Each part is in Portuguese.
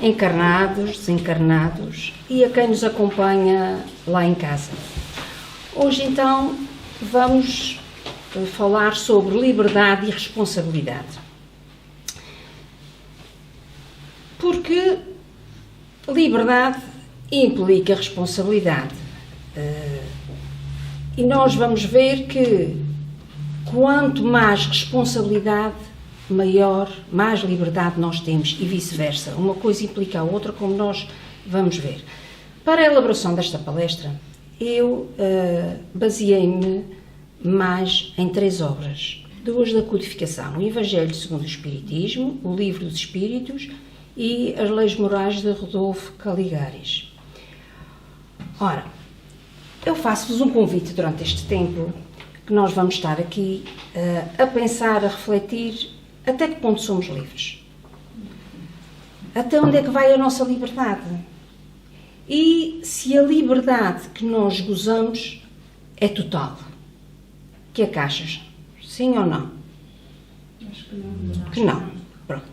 encarnados, desencarnados e a quem nos acompanha lá em casa. Hoje então vamos falar sobre liberdade e responsabilidade. Porque liberdade implica responsabilidade. E nós vamos ver que quanto mais responsabilidade, mais liberdade nós temos e vice-versa. Uma coisa implica a outra, como nós vamos ver. Para a elaboração desta palestra, eu baseei-me mais em 3 obras. 2 da codificação, o Evangelho segundo o Espiritismo, o Livro dos Espíritos e as Leis Morais de Rodolfo Caligaris. Ora, eu faço-vos um convite durante este tempo que nós vamos estar aqui a pensar, a refletir até que ponto somos livres. Até onde é que vai a nossa liberdade? E se a liberdade que nós gozamos é total. Que é que achas? Sim ou não? Acho que não. Que não. Pronto.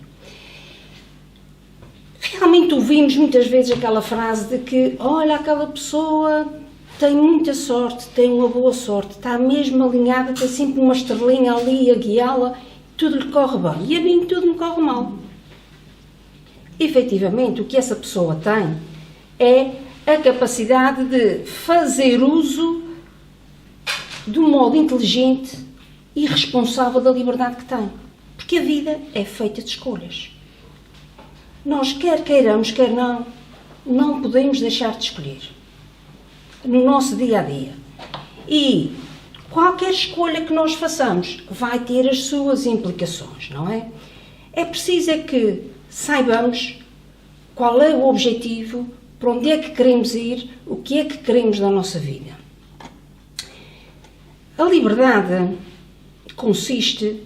Realmente ouvimos muitas vezes aquela frase de que, olha, aquela pessoa tem muita sorte, tem uma boa sorte, está mesmo alinhada, tem sempre uma estrelinha ali a guiá-la, tudo lhe corre bem. E a mim tudo me corre mal. Efetivamente, o que essa pessoa tem é a capacidade de fazer uso de um modo inteligente e responsável da liberdade que tem. Porque a vida é feita de escolhas. Nós, quer queiramos, quer não podemos deixar de escolher no nosso dia-a-dia. E qualquer escolha que nós façamos vai ter as suas implicações, não é? É preciso é que saibamos qual é o objetivo, para onde é que queremos ir, o que é que queremos da nossa vida. A liberdade consiste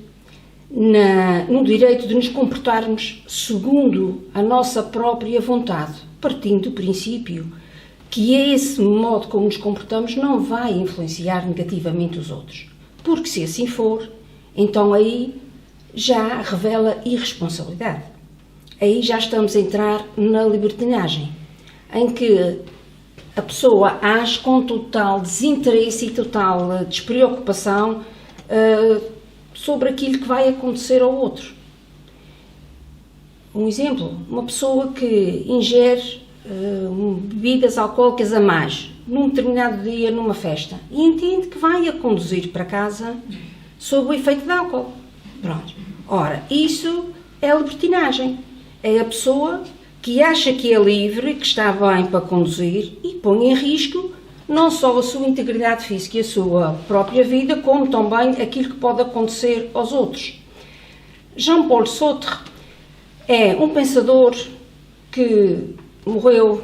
no direito de nos comportarmos segundo a nossa própria vontade, partindo do princípio que esse modo como nos comportamos não vai influenciar negativamente os outros. Porque se assim for, então aí já revela irresponsabilidade. Aí já estamos a entrar na libertinagem, em que a pessoa age com total desinteresse e total despreocupação sobre aquilo que vai acontecer ao outro. Um exemplo, uma pessoa que ingere bebidas alcoólicas a mais num determinado dia, numa festa, e entende que vai a conduzir para casa sob o efeito de álcool. Pronto. Ora, isso é libertinagem. É a pessoa que acha que é livre, que está bem para conduzir e põe em risco não só a sua integridade física e a sua própria vida, como também aquilo que pode acontecer aos outros. Jean-Paul Sartre é um pensador que morreu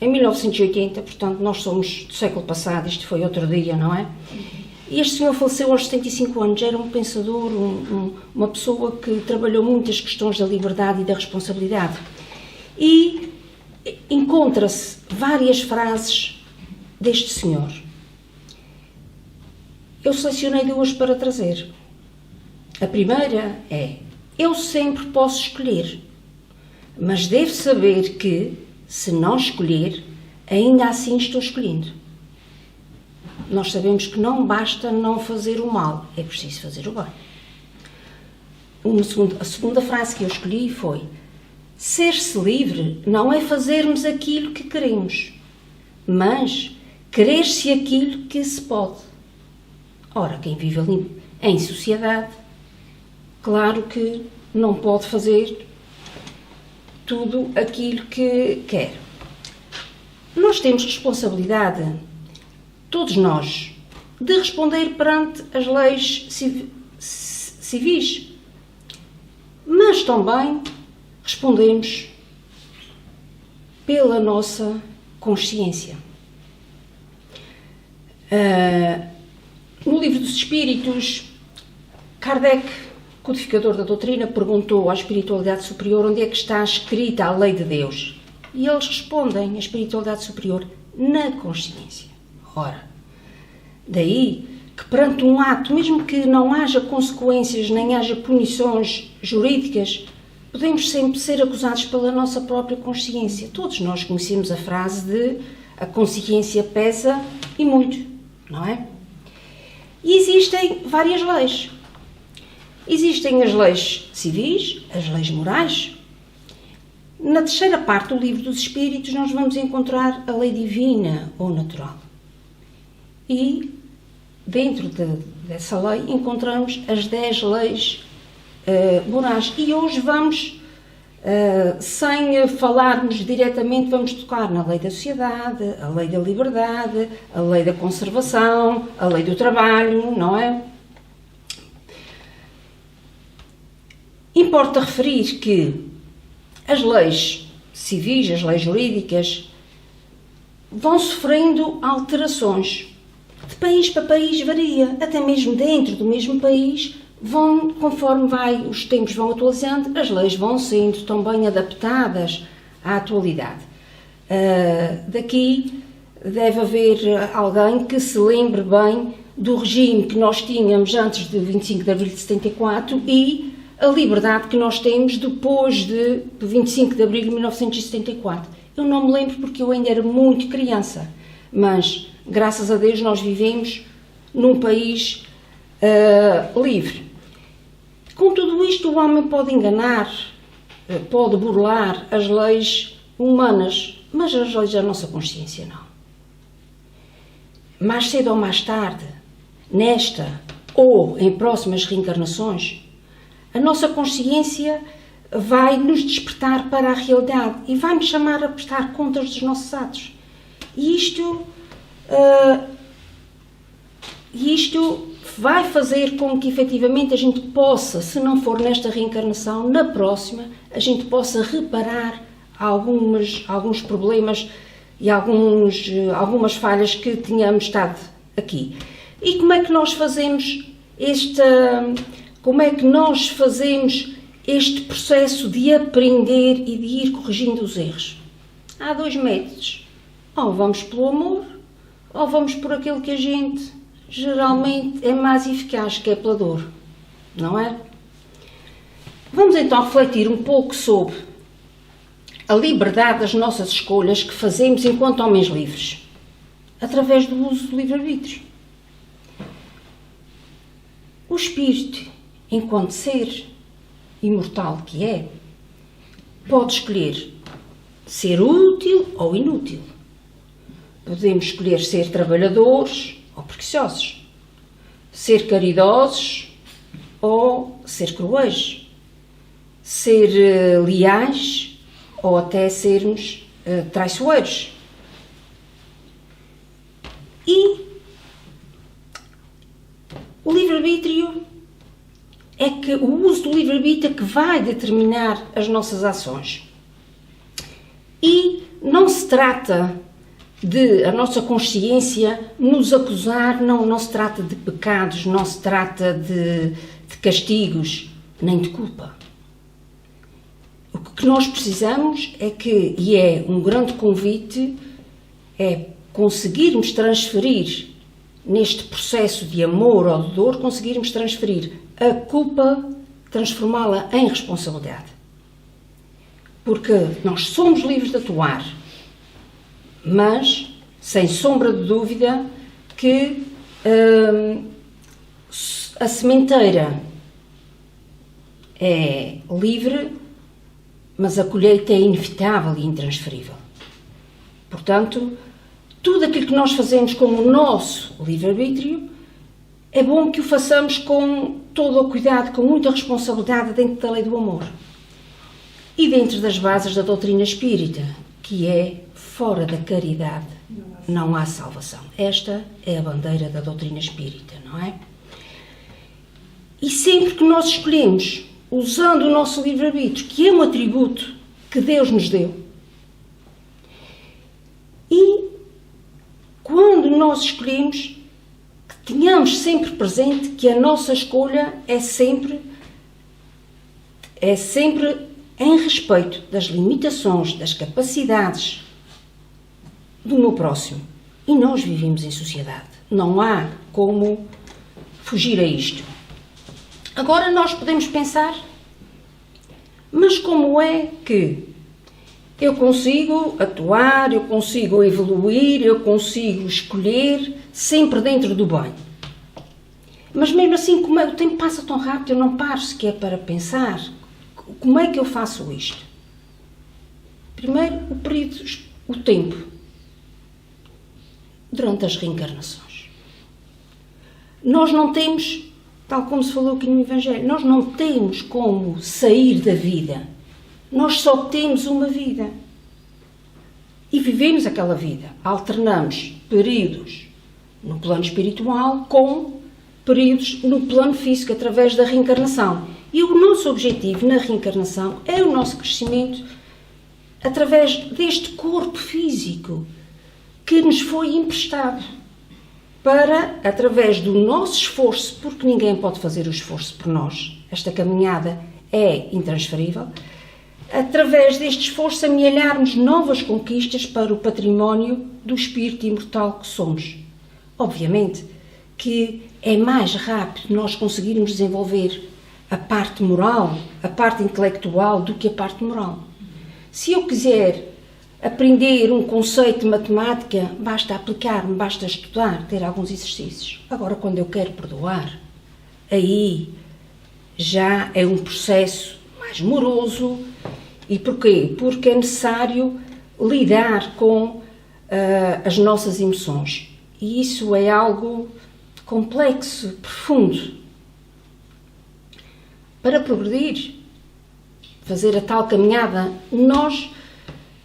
em 1980, portanto nós somos do século passado, isto foi outro dia, não é? E este senhor faleceu aos 75 anos, era um pensador, uma pessoa que trabalhou muitas questões da liberdade e da responsabilidade. E encontra-se várias frases deste senhor. Eu selecionei 2 para trazer. A primeira é: eu sempre posso escolher, mas devo saber que, se não escolher, ainda assim estou escolhendo. Nós sabemos que não basta não fazer o mal, é preciso fazer o bem. A segunda frase que eu escolhi foi: ser-se livre não é fazermos aquilo que queremos, mas querer-se aquilo que se pode. Ora, quem vive ali em sociedade, claro que não pode fazer tudo aquilo que quer. Nós temos responsabilidade, todos nós, de responder perante as leis civis, mas também respondemos pela nossa consciência. No Livro dos Espíritos, Kardec, codificador da doutrina, perguntou à espiritualidade superior onde é que está escrita a lei de Deus. E eles respondem, a espiritualidade superior, na consciência. Ora, daí que perante um ato, mesmo que não haja consequências, nem haja punições jurídicas, podemos sempre ser acusados pela nossa própria consciência. Todos nós conhecemos a frase de a consciência pesa e muito, não é? E existem várias leis. Existem as leis civis, as leis morais. Na terceira parte do Livro dos Espíritos nós vamos encontrar a lei divina ou natural. E dentro dessa lei encontramos as 10 leis morais. E hoje vamos, sem falarmos diretamente, vamos tocar na lei da sociedade, a lei da liberdade, a lei da conservação, a lei do trabalho, não é? Importa referir que as leis civis, as leis jurídicas, vão sofrendo alterações. De país para país varia, até mesmo dentro do mesmo país, conforme os tempos vão atualizando, as leis vão sendo também adaptadas à atualidade. Daqui deve haver alguém que se lembre bem do regime que nós tínhamos antes de 25 de abril de 74 e a liberdade que nós temos depois do 25 de abril de 1974. Eu não me lembro porque eu ainda era muito criança, mas, graças a Deus, nós vivemos num país livre. Com tudo isto, o homem pode enganar, pode burlar as leis humanas, mas as leis da nossa consciência não. Mais cedo ou mais tarde, nesta ou em próximas reencarnações, a nossa consciência vai nos despertar para a realidade e vai nos chamar a prestar contas dos nossos atos. E isto vai fazer com que, efetivamente, a gente possa, se não for nesta reencarnação, na próxima, a gente possa reparar alguns problemas e algumas falhas que tínhamos estado aqui. E como é que nós fazemos este processo de aprender e de ir corrigindo os erros? Há 2 métodos. Ou vamos pelo amor, ou vamos por aquele que a gente geralmente é mais eficaz, que é pela dor, não é? Vamos então refletir um pouco sobre a liberdade das nossas escolhas que fazemos enquanto homens livres, através do uso do livre-arbítrio. O espírito, enquanto ser imortal que é, pode escolher ser útil ou inútil. Podemos escolher ser trabalhadores ou preguiçosos, ser caridosos ou ser cruéis, ser leais ou até sermos traiçoeiros. E o livre-arbítrio o uso do livre-arbítrio é que vai determinar as nossas ações. E não se trata de a nossa consciência nos acusar, não se trata de pecados, não se trata de castigos, nem de culpa. O que nós precisamos e é um grande convite, é conseguirmos transferir neste processo de amor ou de dor, conseguirmos transferir a culpa, transformá-la em responsabilidade. Porque nós somos livres de atuar, mas, sem sombra de dúvida, que a sementeira é livre, mas a colheita é inevitável e intransferível. Portanto, tudo aquilo que nós fazemos com o nosso livre-arbítrio, é bom que o façamos com todo o cuidado, com muita responsabilidade dentro da lei do amor. E dentro das bases da doutrina espírita, que é fora da caridade não há salvação. Esta é a bandeira da doutrina espírita, não é? E sempre que nós escolhemos, usando o nosso livre-arbítrio, que é um atributo que Deus nos deu, e quando nós escolhemos, que tenhamos sempre presente que a nossa escolha é sempre em respeito das limitações, das capacidades do meu próximo. E nós vivemos em sociedade. Não há como fugir a isto. Agora nós podemos pensar Mas como é que eu consigo atuar, eu consigo evoluir, eu consigo escolher, sempre dentro do bem? Mas mesmo assim, como é, o tempo passa tão rápido, eu não paro sequer para pensar. Como é que eu faço isto? Primeiro, o tempo. Durante as reencarnações. Nós não temos, tal como se falou aqui no Evangelho, nós não temos como sair da vida. Nós só temos uma vida. E vivemos aquela vida. Alternamos períodos no plano espiritual com períodos no plano físico, através da reencarnação. E o nosso objetivo na reencarnação é o nosso crescimento através deste corpo físico que nos foi emprestado para, através do nosso esforço, porque ninguém pode fazer o esforço por nós, esta caminhada é intransferível, através deste esforço amealharmos novas conquistas para o património do espírito imortal que somos. Obviamente que é mais rápido nós conseguirmos desenvolver a parte moral, a parte intelectual, do que a parte moral. Se eu quiser aprender um conceito de matemática, basta aplicar-me, basta estudar, ter alguns exercícios. Agora, quando eu quero perdoar, aí já é um processo mais moroso. E porquê? Porque é necessário lidar com as nossas emoções. E isso é algo complexo, profundo. Para progredir, fazer a tal caminhada, nós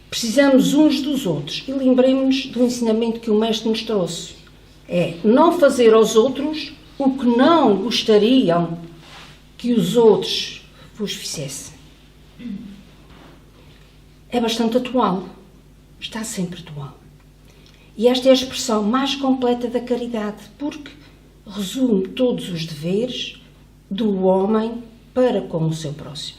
precisamos uns dos outros. E lembremos-nos do ensinamento que o Mestre nos trouxe. É não fazer aos outros o que não gostariam que os outros vos fizessem. É bastante atual. Está sempre atual. E esta é a expressão mais completa da caridade, porque resume todos os deveres do homem para com o seu próximo.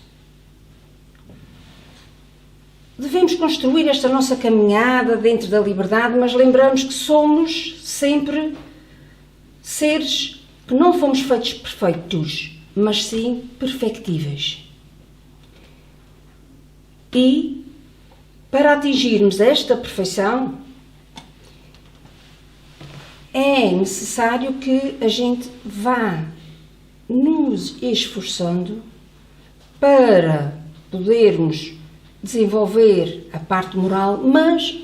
Devemos construir esta nossa caminhada dentro da liberdade, mas lembramos que somos sempre seres que não fomos feitos perfeitos, mas sim perfectíveis. E, para atingirmos esta perfeição, é necessário que a gente vá nos esforçando para podermos desenvolver a parte moral, mas,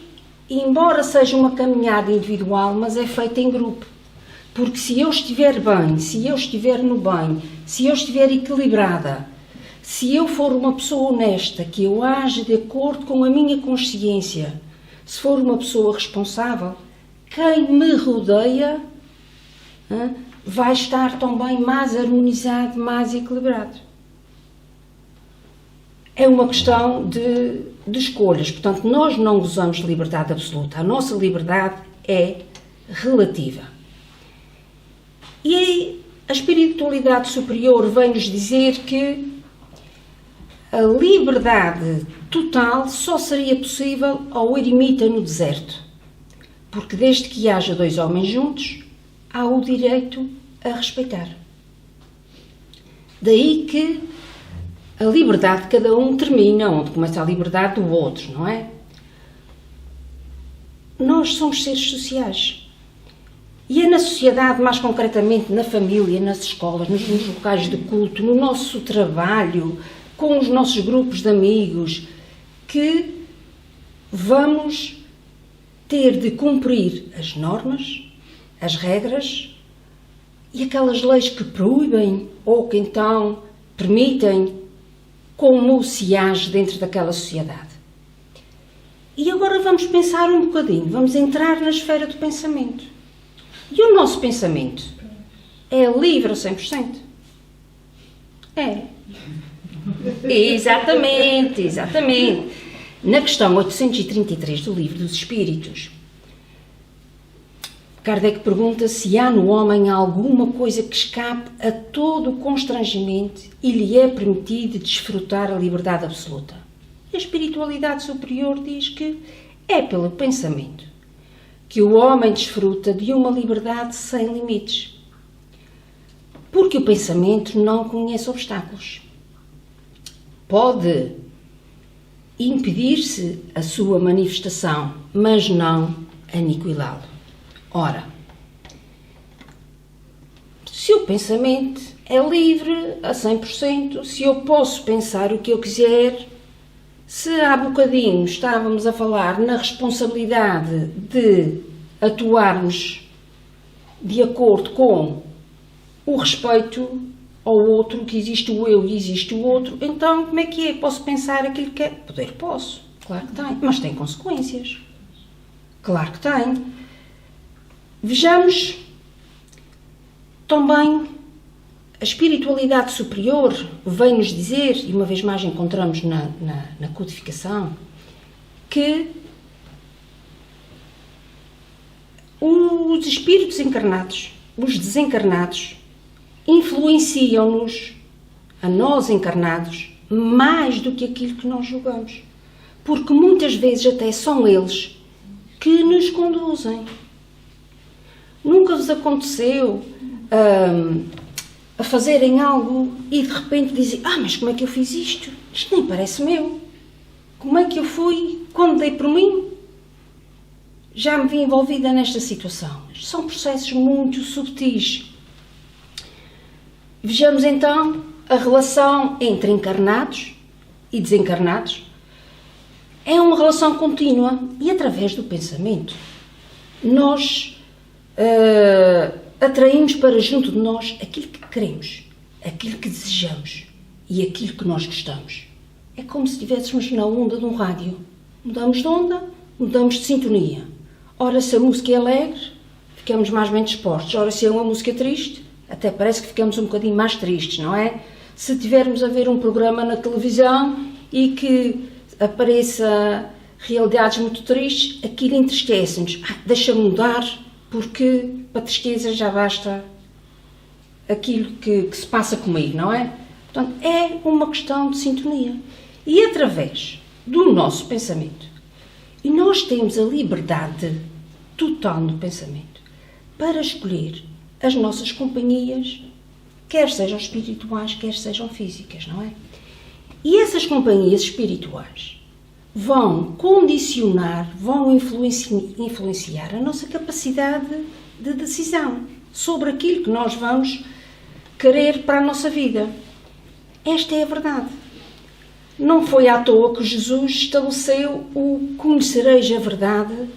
embora seja uma caminhada individual, mas é feita em grupo. Porque se eu estiver bem, se eu estiver no bem, se eu estiver equilibrada, se eu for uma pessoa honesta, que eu age de acordo com a minha consciência, se for uma pessoa responsável, quem me rodeia vai estar também mais harmonizado, mais equilibrado. É uma questão de escolhas. Portanto, nós não gozamos de liberdade absoluta. A nossa liberdade é relativa. E a espiritualidade superior vem-nos dizer que a liberdade total só seria possível ao eremita no deserto. Porque desde que haja dois homens juntos, há o direito a respeitar. Daí que a liberdade de cada um termina onde começa a liberdade do outro, não é? Nós somos seres sociais. E é na sociedade, mais concretamente na família, nas escolas, nos locais de culto, no nosso trabalho, com os nossos grupos de amigos, que vamos ter de cumprir as normas, as regras e aquelas leis que proíbem ou que então permitem como se age dentro daquela sociedade. E agora vamos pensar um bocadinho, vamos entrar na esfera do pensamento. E o nosso pensamento é livre a 100%? É. Exatamente. Na questão 833 do Livro dos Espíritos, Kardec pergunta se há no homem alguma coisa que escape a todo o constrangimento e lhe é permitido desfrutar a liberdade absoluta. A espiritualidade superior diz que é pelo pensamento que o homem desfruta de uma liberdade sem limites. Porque o pensamento não conhece obstáculos. pode impedir-se a sua manifestação, mas não aniquilá-lo. Ora, se o pensamento é livre a 100%, se eu posso pensar o que eu quiser, se há bocadinho estávamos a falar na responsabilidade de atuarmos de acordo com o respeito ao outro, que existe o eu e existe o outro, então como é que é? Posso pensar aquilo que quero? Poder posso, claro que tem, mas tem consequências. Claro que tem. Vejamos também a espiritualidade superior vem-nos dizer, e uma vez mais encontramos na codificação, que os espíritos encarnados, os desencarnados, influenciam-nos, a nós encarnados, mais do que aquilo que nós julgamos. Porque muitas vezes até são eles que nos conduzem. Nunca vos aconteceu a fazerem algo e de repente dizem: mas como é que eu fiz isto? Isto nem parece meu. Como é que eu fui quando dei por mim? Já me vi envolvida nesta situação. São processos muito subtis. Vejamos então a relação entre encarnados e desencarnados. É uma relação contínua e através do pensamento nós atraímos para junto de nós aquilo que queremos, aquilo que desejamos e aquilo que nós gostamos. É como se estivéssemos na onda de um rádio. Mudamos de onda, mudamos de sintonia. Ora, se a música é alegre, ficamos mais bem dispostos. Ora, se é uma música triste, até parece que ficamos um bocadinho mais tristes, não é? Se tivermos a ver um programa na televisão e que apareça realidades muito tristes, aquilo entristece-nos. Deixa-me mudar, porque para a tristeza já basta aquilo que se passa comigo, não é? Portanto, é uma questão de sintonia. E através do nosso pensamento, e nós temos a liberdade total no pensamento para escolher as nossas companhias, quer sejam espirituais, quer sejam físicas, não é? E essas companhias espirituais vão condicionar, vão influenciar a nossa capacidade de decisão sobre aquilo que nós vamos querer para a nossa vida. Esta é a verdade. Não foi à toa que Jesus estabeleceu o conhecereis a verdade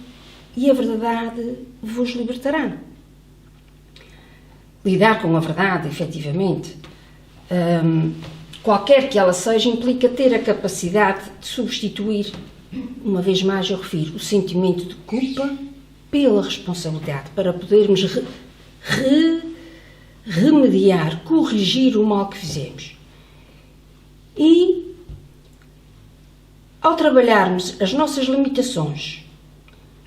e a verdade vos libertará. Lidar com a verdade, efetivamente, qualquer que ela seja, implica ter a capacidade de substituir, uma vez mais eu refiro, o sentimento de culpa pela responsabilidade, para podermos remediar, corrigir o mal que fizemos. E, ao trabalharmos as nossas limitações,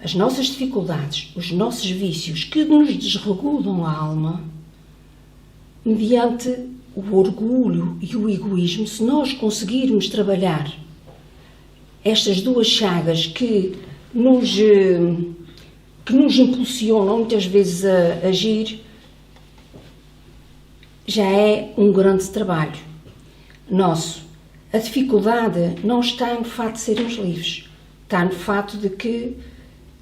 as nossas dificuldades, os nossos vícios que nos desregulam a alma, mediante o orgulho e o egoísmo, se nós conseguirmos trabalhar estas duas chagas que nos impulsionam muitas vezes a agir, já é um grande trabalho nosso. A dificuldade não está no facto de sermos livres, está no facto de que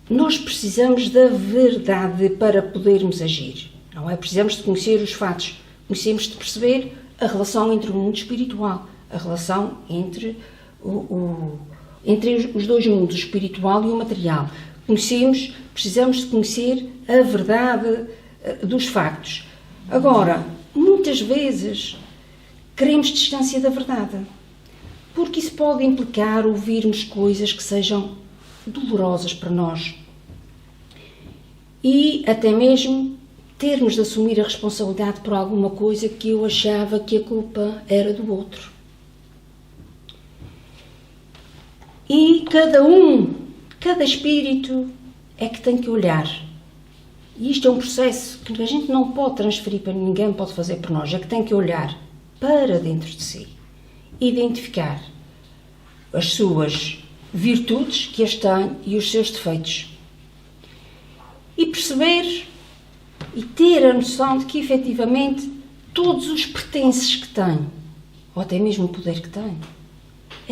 nós precisamos da verdade para podermos agir, não é? Precisamos de conhecer os fatos, precisamos de perceber a relação entre o mundo espiritual, a relação entre os dois mundos, o espiritual e o material. Precisamos de conhecer a verdade dos factos. Agora, muitas vezes queremos distância da verdade, porque isso pode implicar ouvirmos coisas que sejam dolorosas para nós e até mesmo termos de assumir a responsabilidade por alguma coisa que eu achava que a culpa era do outro. E cada espírito é que tem que olhar. E isto é um processo que a gente não pode transferir para ninguém, pode fazer por nós. É que tem que olhar para dentro de si, identificar as suas virtudes que as tem e os seus defeitos. E perceber e ter a noção de que, efetivamente, todos os pertences que tem, ou até mesmo o poder que tem,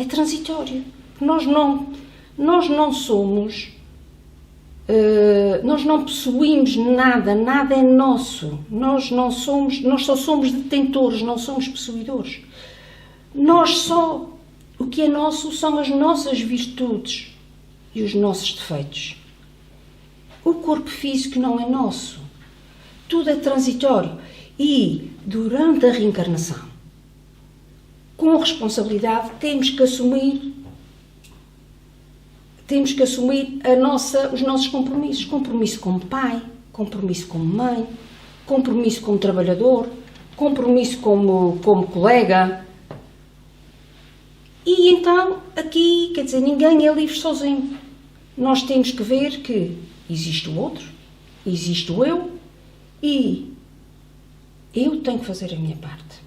é transitório. Nós não somos, nós não possuímos nada, nada é nosso. Nós só somos detentores, não somos possuidores. O que é nosso são as nossas virtudes e os nossos defeitos. O corpo físico não é nosso. Tudo é transitório. E, durante a reencarnação, com responsabilidade, temos que assumir os nossos compromissos. Compromisso como pai, compromisso como mãe, compromisso como trabalhador, compromisso como colega. E então, aqui, quer dizer, ninguém é livre sozinho. Nós temos que ver que existe o outro, existe o eu, e eu tenho que fazer a minha parte.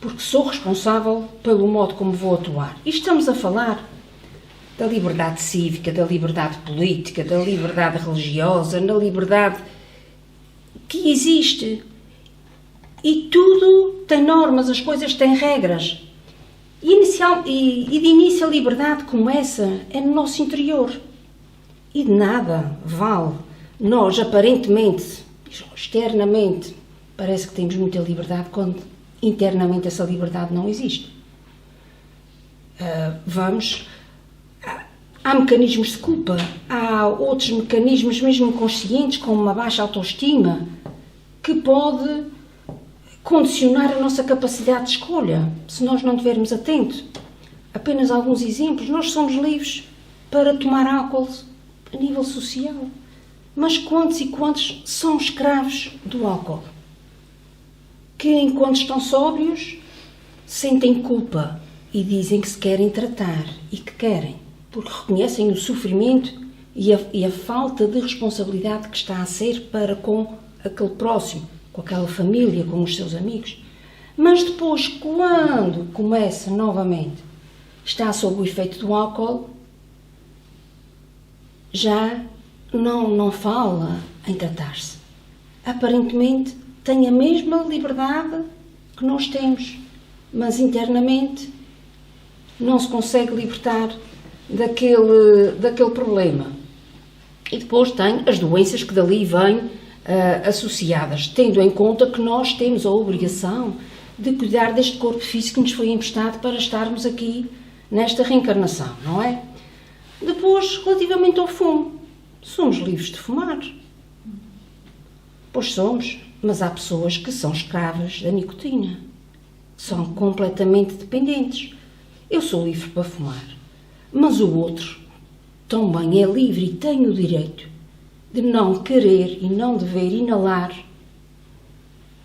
Porque sou responsável pelo modo como vou atuar. E estamos a falar da liberdade cívica, da liberdade política, da liberdade religiosa, da liberdade que existe. E tudo tem normas, as coisas têm regras. E de início a liberdade começa é no nosso interior. E de nada vale nós, aparentemente, externamente, parece que temos muita liberdade quando internamente essa liberdade não existe. Há mecanismos de culpa, há outros mecanismos mesmo inconscientes, como uma baixa autoestima, que pode condicionar a nossa capacidade de escolha, se nós não estivermos atentos. Apenas alguns exemplos. Nós somos livres para tomar álcool a nível social. Mas quantos e quantos são escravos do álcool? Que enquanto estão sóbrios, sentem culpa e dizem que se querem tratar e que querem, porque reconhecem o sofrimento e a falta de responsabilidade que está a ser para com aquele próximo, com aquela família, com os seus amigos. Mas depois, quando começa novamente, está sob o efeito do álcool, já não fala em tratar-se. Aparentemente tem a mesma liberdade que nós temos, mas internamente não se consegue libertar daquele problema. E depois tem as doenças que dali vêm associadas, tendo em conta que nós temos a obrigação de cuidar deste corpo físico que nos foi emprestado para estarmos aqui nesta reencarnação, não é? Depois, relativamente ao fumo, somos livres de fumar. Pois somos, mas há pessoas que são escravas da nicotina, são completamente dependentes. Eu sou livre para fumar, mas o outro também é livre e tem o direito de não querer e não dever inalar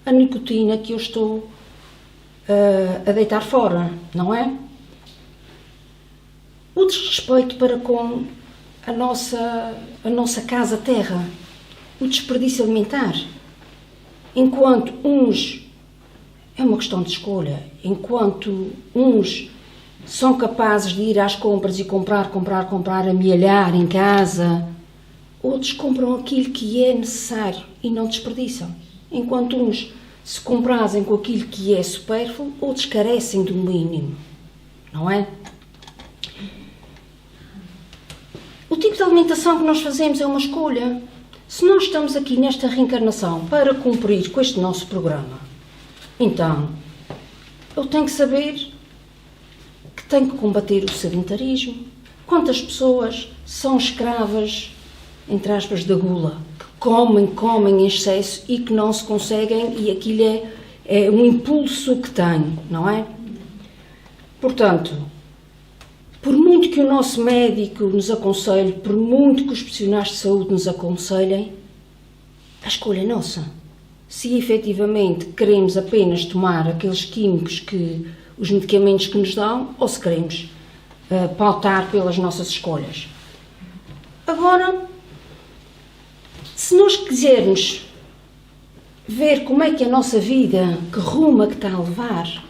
a nicotina que eu estou a deitar fora, não é? O desrespeito para com a nossa casa-terra, o desperdício alimentar. Enquanto uns, é uma questão de escolha, enquanto uns são capazes de ir às compras e comprar, amealhar em casa, outros compram aquilo que é necessário e não desperdiçam. Enquanto uns se comprazem com aquilo que é supérfluo, outros carecem do mínimo, não é? O tipo de alimentação que nós fazemos é uma escolha. Se nós estamos aqui nesta reencarnação para cumprir com este nosso programa, então eu tenho que saber que tenho que combater o sedentarismo. Quantas pessoas são escravas, entre aspas, da gula, que comem em excesso e que não se conseguem, e aquilo é um impulso que têm, não é? Portanto, por muito que o nosso médico nos aconselhe, por muito que os profissionais de saúde nos aconselhem, a escolha é nossa. Se efetivamente queremos apenas tomar aqueles químicos os medicamentos que nos dão, ou se queremos pautar pelas nossas escolhas. Agora, se nós quisermos ver como é que a nossa vida, que rumo é que está a levar,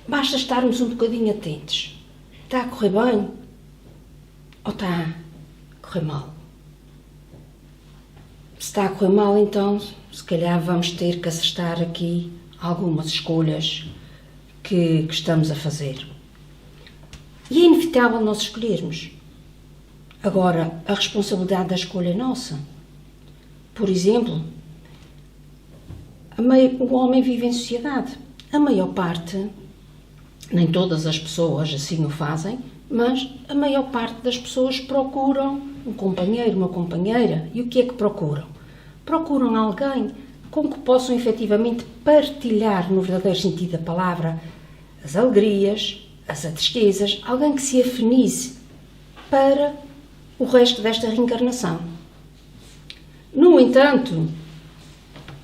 basta estarmos um bocadinho atentos. Está a correr bem? Ou está a correr mal? Se está a correr mal, então, se calhar vamos ter que acertar aqui algumas escolhas que estamos a fazer. E é inevitável nós escolhermos. Agora, a responsabilidade da escolha é nossa. Por exemplo, o homem vive em sociedade. A maior parte, nem todas as pessoas assim o fazem, mas a maior parte das pessoas procuram um companheiro, uma companheira. E o que é que procuram? Procuram alguém com que possam efetivamente partilhar, no verdadeiro sentido da palavra, as alegrias, as tristezas, alguém que se afinize para o resto desta reencarnação. No entanto,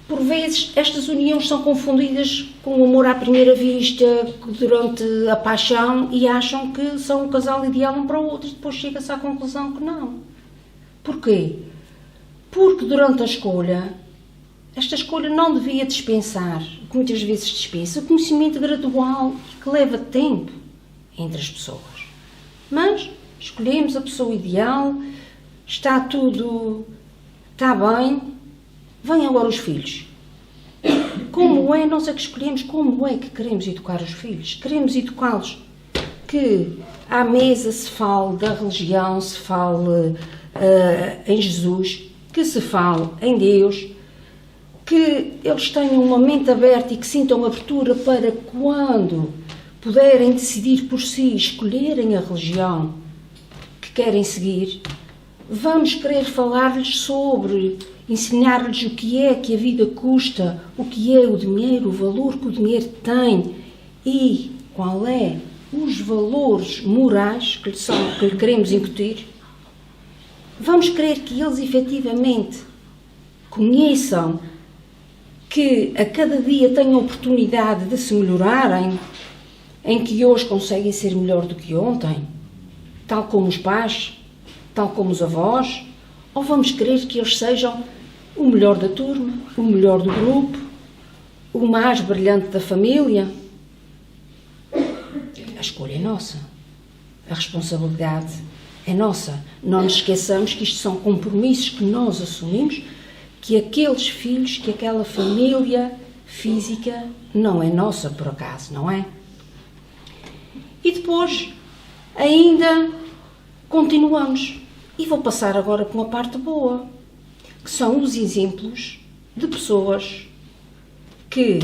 por vezes estas uniões são confundidas com o amor à primeira vista, durante a paixão, e acham que são um casal ideal um para o outro, e depois chega-se à conclusão que não. Porquê? Porque durante a escolha, esta escolha não devia dispensar, o que muitas vezes dispensa, o conhecimento gradual que leva tempo entre as pessoas. Mas escolhemos a pessoa ideal, está tudo, está bem, vêm agora os filhos. Como é, nós é que escolhemos como é que queremos educar os filhos. Queremos educá-los que à mesa se fale da religião, se fale em Jesus, que se fale em Deus, que eles tenham uma mente aberta e que sintam abertura para quando puderem decidir por si, escolherem a religião que querem seguir. Vamos querer falar-lhes sobre, ensinar-lhes o que é que a vida custa, o que é o dinheiro, o valor que o dinheiro tem e qual é os valores morais que lhe queremos incutir. Vamos querer que eles efetivamente conheçam que a cada dia têm a oportunidade de se melhorarem, em que hoje conseguem ser melhor do que ontem, tal como os pais, tal como os avós, ou vamos querer que eles sejam o melhor da turma, o melhor do grupo, o mais brilhante da família? A escolha é nossa, a responsabilidade é nossa. Não nos esqueçamos que isto são compromissos que nós assumimos, que aqueles filhos, que aquela família física não é nossa por acaso, não é? E depois, ainda continuamos. E vou passar agora para uma parte boa, que são os exemplos de pessoas que,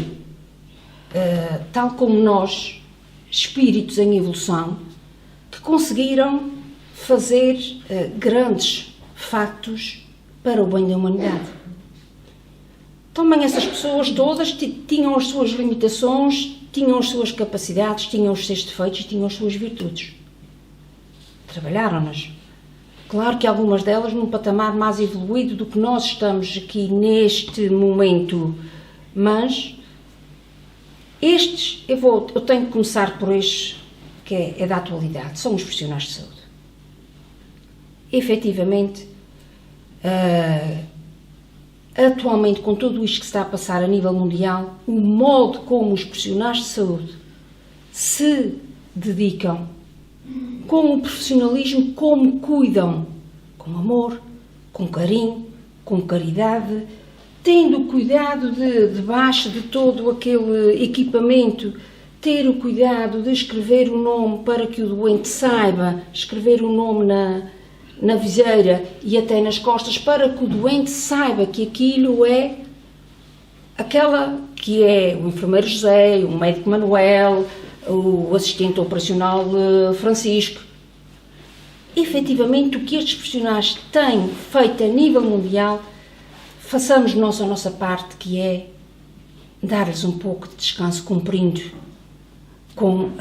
tal como nós, espíritos em evolução, que conseguiram fazer grandes factos para o bem da humanidade. Também essas pessoas todas tinham as suas limitações, tinham as suas capacidades, tinham os seus defeitos e tinham as suas virtudes. Trabalharam-nas. Claro que algumas delas num patamar mais evoluído do que nós estamos aqui neste momento, mas estes, eu tenho que começar por este, que é da atualidade, são os profissionais de saúde. Efetivamente, atualmente, com tudo isto que se está a passar a nível mundial, o modo como os profissionais de saúde se dedicam, com o profissionalismo, como cuidam, com amor, com carinho, com caridade, tendo o cuidado debaixo de todo aquele equipamento, ter o cuidado de escrever o nome para que o doente saiba, escrever o nome na viseira e até nas costas, para que o doente saiba que aquilo é aquela que é o enfermeiro José, o médico Manuel, o assistente operacional Francisco. Efetivamente, o que estes profissionais têm feito a nível mundial, façamos nós a nossa parte, que é dar-lhes um pouco de descanso, cumprindo com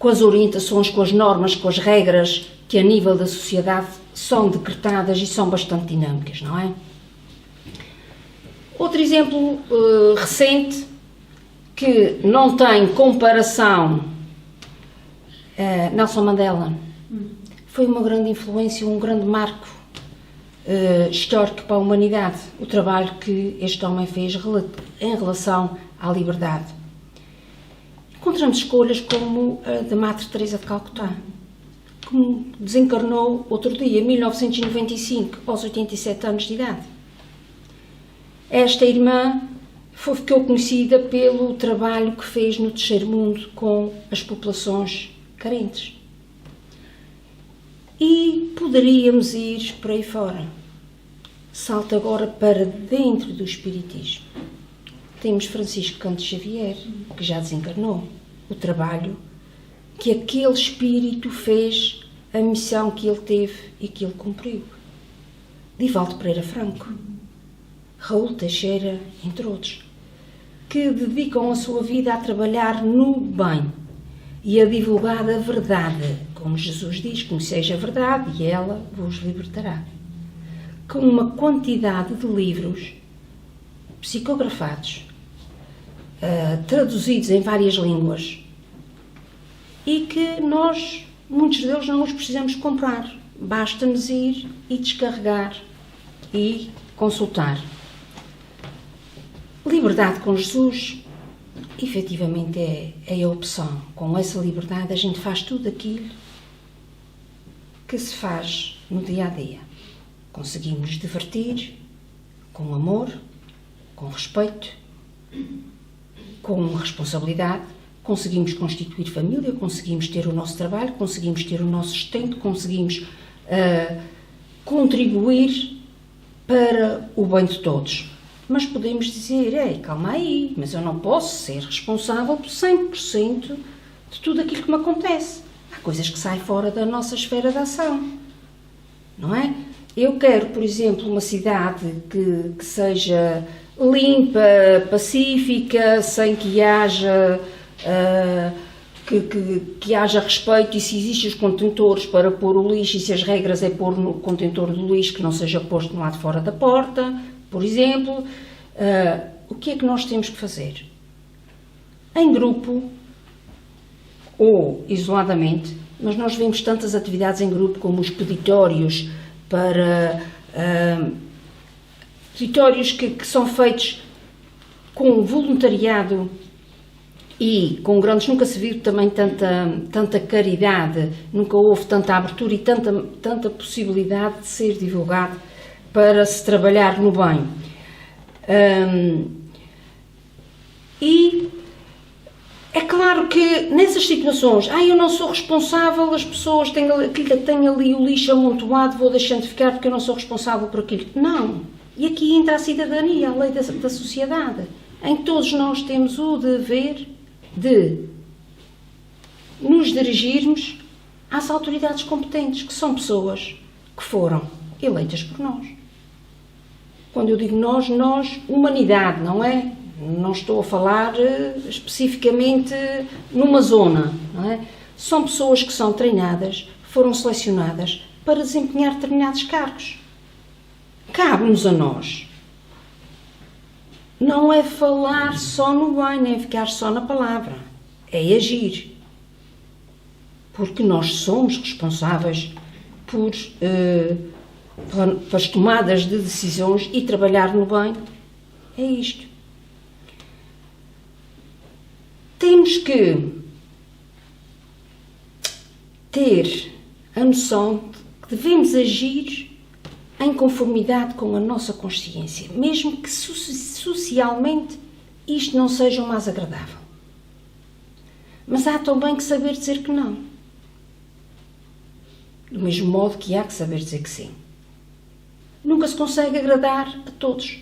as orientações, com as normas, com as regras que a nível da sociedade são decretadas e são bastante dinâmicas, não é? Outro exemplo recente, que não tem comparação, Nelson Mandela foi uma grande influência, um grande marco histórico para a humanidade, o trabalho que este homem fez em relação à liberdade. Encontramos escolhas como a da Madre Teresa de Calcutá, que desencarnou outro dia, em 1995, aos 87 anos de idade. Esta irmã ficou conhecida pelo trabalho que fez no Terceiro Mundo com as populações carentes. E poderíamos ir por aí fora. Salto agora para dentro do Espiritismo. Temos Francisco Canto Xavier, que já desencarnou. O trabalho que aquele espírito fez, a missão que ele teve e que ele cumpriu. Divaldo Pereira Franco, Raul Teixeira, entre outros, que dedicam a sua vida a trabalhar no bem e a divulgar a verdade, como Jesus diz, conheceis a verdade e ela vos libertará. Com uma quantidade de livros psicografados, traduzidos em várias línguas, e que nós, muitos deles, não os precisamos comprar. Basta-nos ir e descarregar e consultar. Liberdade com Jesus, efetivamente, é a opção. Com essa liberdade a gente faz tudo aquilo que se faz no dia-a-dia. Conseguimos nos divertir com amor, com respeito, com responsabilidade, conseguimos constituir família, conseguimos ter o nosso trabalho, conseguimos ter o nosso sustento, conseguimos contribuir para o bem de todos. Mas podemos dizer, calma aí, mas eu não posso ser responsável por 100% de tudo aquilo que me acontece. Há coisas que saem fora da nossa esfera de ação, não é? Eu quero, por exemplo, uma cidade que seja limpa, pacífica, sem que haja que haja respeito, e se existem os contentores para pôr o lixo, e se as regras é pôr no contentor do lixo que não seja posto no lado de fora da porta, por exemplo. O que é que nós temos que fazer? Em grupo ou isoladamente, mas nós vemos tantas atividades em grupo, como os peditórios peditórios que são feitos com voluntariado e com grandes, nunca se viu também tanta caridade, nunca houve tanta abertura e tanta possibilidade de ser divulgado para se trabalhar no bem. E é claro que nessas situações, eu não sou responsável, as pessoas têm ali o lixo amontoado, vou deixando de ficar porque eu não sou responsável por aquilo. Não. E aqui entra a cidadania, a lei da sociedade, em que todos nós temos o dever de nos dirigirmos às autoridades competentes, que são pessoas que foram eleitas por nós. Quando eu digo nós, humanidade, não é? Não estou a falar especificamente numa zona, não é? São pessoas que são treinadas, foram selecionadas para desempenhar determinados cargos. Cabe-nos a nós. Não é falar só no bem, nem ficar só na palavra. É agir. Porque nós somos responsáveis pelas tomadas de decisões, e trabalhar no bem é isto. Temos que ter a noção de que devemos agir em conformidade com a nossa consciência, mesmo que socialmente isto não seja o mais agradável. Mas há também que saber dizer que não. Do mesmo modo que há que saber dizer que sim. Nunca se consegue agradar a todos.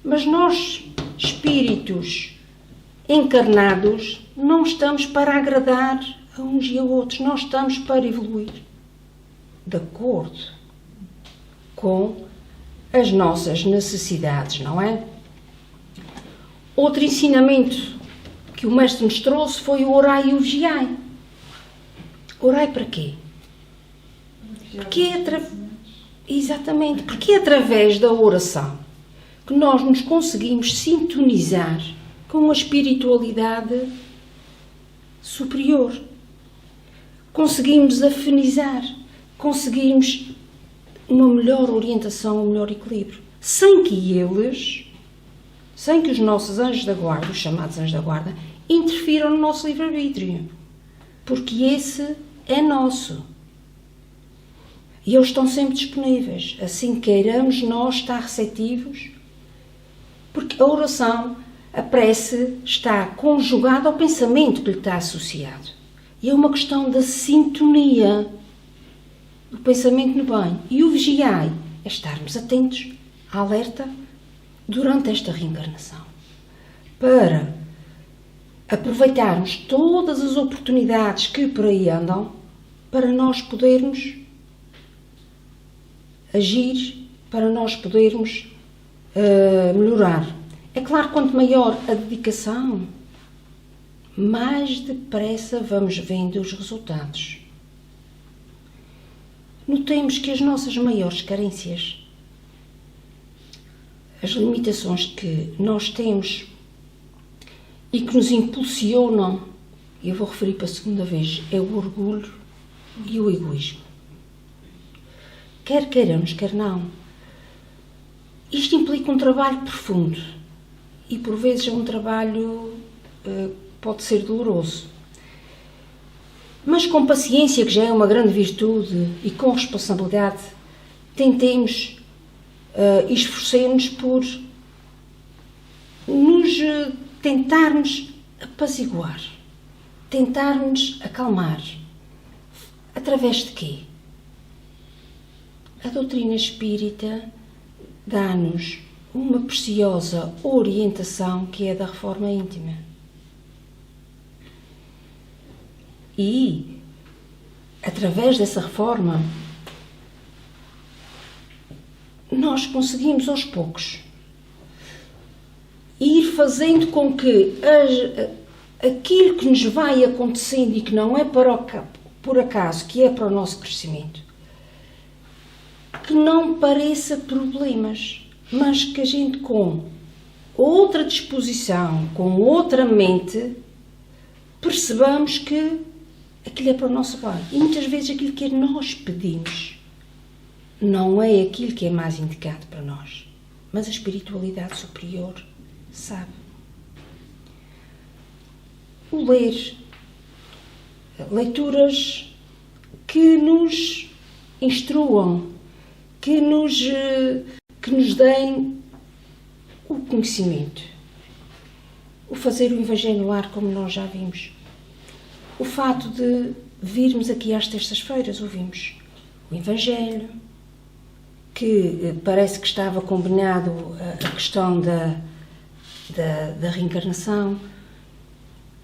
Mas nós, espíritos encarnados, não estamos para agradar a uns e a outros. Nós estamos para evoluir de acordo com as nossas necessidades, não é? Outro ensinamento que o mestre nos trouxe foi o orai e o vigiai. Orai para quê? Exatamente, porque é através da oração que nós nos conseguimos sintonizar com a espiritualidade superior. Conseguimos afinizar, conseguimos uma melhor orientação, um melhor equilíbrio, sem que os nossos anjos da guarda, os chamados anjos da guarda, interfiram no nosso livre-arbítrio, porque esse é nosso. E eles estão sempre disponíveis, assim queiramos nós estar receptivos, porque a oração, a prece, está conjugada ao pensamento que lhe está associado. E é uma questão da sintonia o pensamento no bem. E o vigiai é estarmos atentos, alerta, durante esta reencarnação, para aproveitarmos todas as oportunidades que por aí andam, para nós podermos agir, para nós podermos melhorar. É claro, quanto maior a dedicação, mais depressa vamos vendo os resultados. Notemos que as nossas maiores carências, as limitações que nós temos e que nos impulsionam, e eu vou referir para a segunda vez, é o orgulho e o egoísmo. Quer queiramos, quer não. Isto implica um trabalho profundo e por vezes é um trabalho pode ser doloroso. Mas com paciência, que já é uma grande virtude, e com responsabilidade, tentemos esforcemos por nos tentarmos apaziguar, tentarmos acalmar. Através de quê? A doutrina espírita dá-nos uma preciosa orientação que é da reforma íntima. E, através dessa reforma, nós conseguimos aos poucos ir fazendo com que aquilo que nos vai acontecendo e que não é por acaso, que é para o nosso crescimento, que não pareça problemas, mas que a gente com outra disposição, com outra mente, percebamos que aquilo é para o nosso bem. E muitas vezes aquilo que nós pedimos não é aquilo que é mais indicado para nós, mas a espiritualidade superior sabe. O ler leituras que nos instruam, que nos deem o conhecimento. O fazer o Evangelho no lar, como nós já vimos. O fato de virmos aqui às terças-feiras, ouvimos o Evangelho, que parece que estava combinado a questão da reencarnação,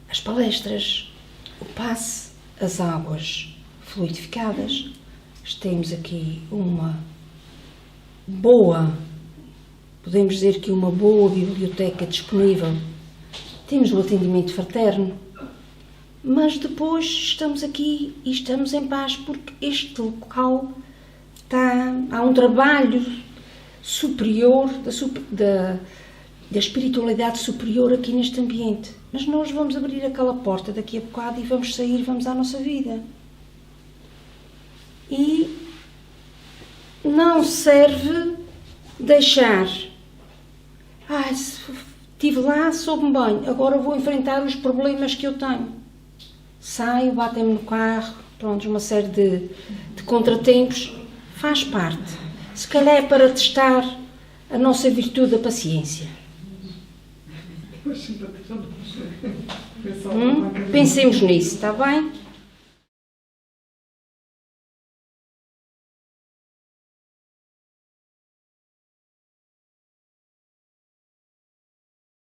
as palestras, o passe, as águas fluidificadas. Temos aqui uma boa, podemos dizer que uma boa biblioteca disponível. Temos o atendimento fraterno, mas depois estamos aqui e estamos em paz porque este local há um trabalho superior, da espiritualidade superior aqui neste ambiente. Mas nós vamos abrir aquela porta daqui a bocado e vamos sair, vamos à nossa vida. E não serve deixar, estive lá, soube-me bem, agora vou enfrentar os problemas que eu tenho. Saio, batem-me no carro, pronto, uma série de contratempos, faz parte. Se calhar é para testar a nossa virtude da paciência. Pensemos nisso, está bem?